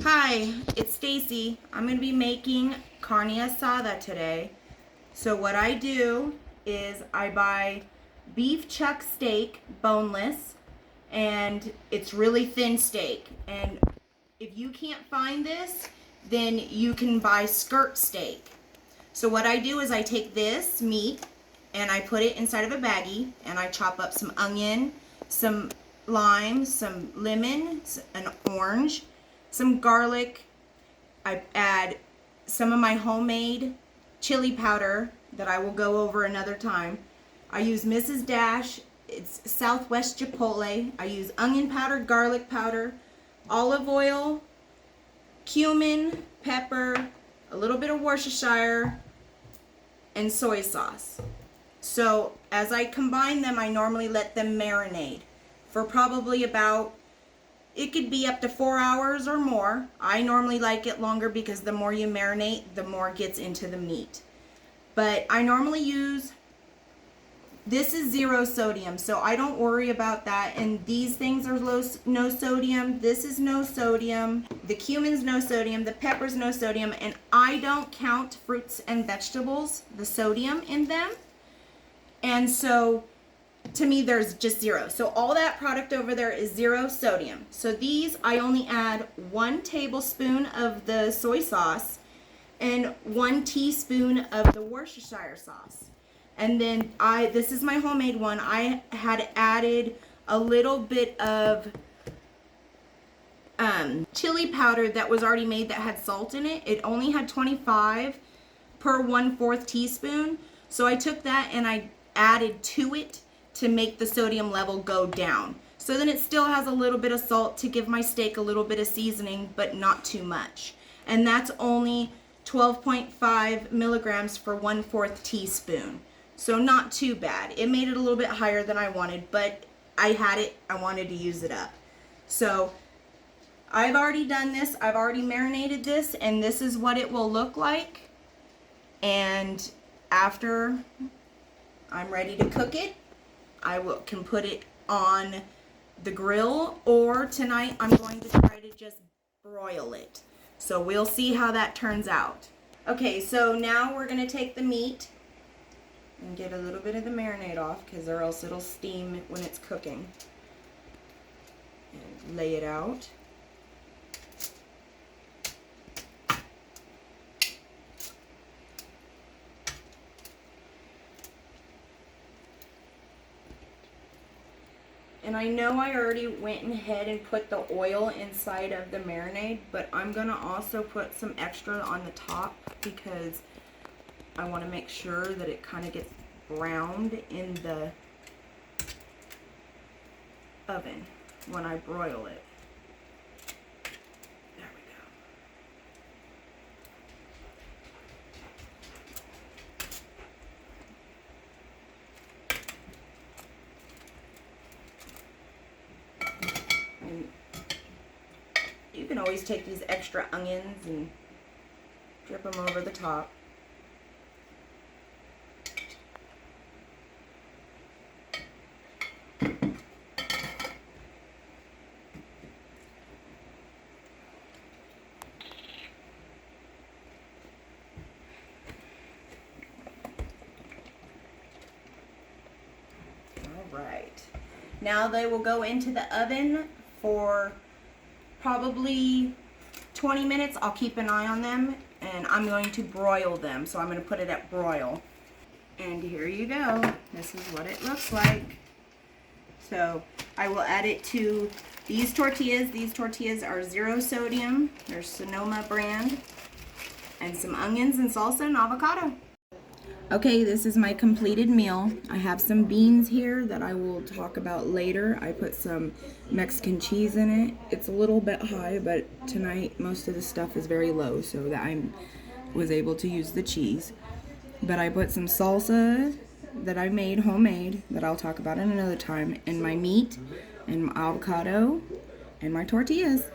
Hi, it's Stacy. I'm going to be making carne asada today. So what I do is I buy beef chuck steak, boneless, and it's really thin steak. And if you can't find this, then you can buy skirt steak. So what I do is I take this meat and I put it inside of a baggie and I chop up some onion, some lime, some lemon, an orange, some garlic. I add some of my homemade chili powder that I will go over another time. I use Mrs. Dash. It's Southwest Chipotle. I use onion powder, garlic powder, olive oil, cumin, pepper, a little bit of Worcestershire, and soy sauce. So as I combine them, I normally let them marinate for probably about, it could be up to 4 hours or more. I normally like it longer because the more you marinate, the more it gets into the meat. But I normally use, this is 0 sodium, so I don't worry about that. And these things are no sodium. This is no sodium. The cumin's no sodium. The pepper's no sodium. And I don't count fruits and vegetables, the sodium in them. And so to me, there's just 0. So all that product over there is 0 sodium. So these, I only add 1 tablespoon of the soy sauce and 1 teaspoon of the Worcestershire sauce. And then this is my homemade one. I had added a little bit of chili powder that was already made that had salt in it. It only had 25 per 1/4 teaspoon. So I took that and I added to it to make the sodium level go down. So then it still has a little bit of salt to give my steak a little bit of seasoning, but not too much. And that's only 12.5 milligrams for 1/4 teaspoon. So not too bad. It made it a little bit higher than I wanted, but I had it, I wanted to use it up. So I've already done this, I've already marinated this, and this is what it will look like. And after I'm ready to cook it, I can put it on the grill, or tonight I'm going to try to just broil it. So we'll see how that turns out. Okay, so now we're going to take the meat and get a little bit of the marinade off, because or else it'll steam when it's cooking. And lay it out. And I know I already went ahead and put the oil inside of the marinade, but I'm going to also put some extra on the top because I want to make sure that it kind of gets browned in the oven when I broil it. There we go. And you can always take these extra onions and drip them over the top. Right. Now they will go into the oven for probably 20 minutes. I'll keep an eye on them, and I'm going to broil them. So I'm going to put it at broil. And here you go. This is what it looks like. So I will add it to these tortillas. These tortillas are 0 sodium. They're Sonoma brand. And some onions and salsa and avocado. Okay, this is my completed meal. I have some beans here that I will talk about later. I put some Mexican cheese in it. It's a little bit high, but tonight most of the stuff is very low, so that I was able to use the cheese. But I put some salsa that I made homemade that I'll talk about in another time, and my meat, and my avocado, and my tortillas.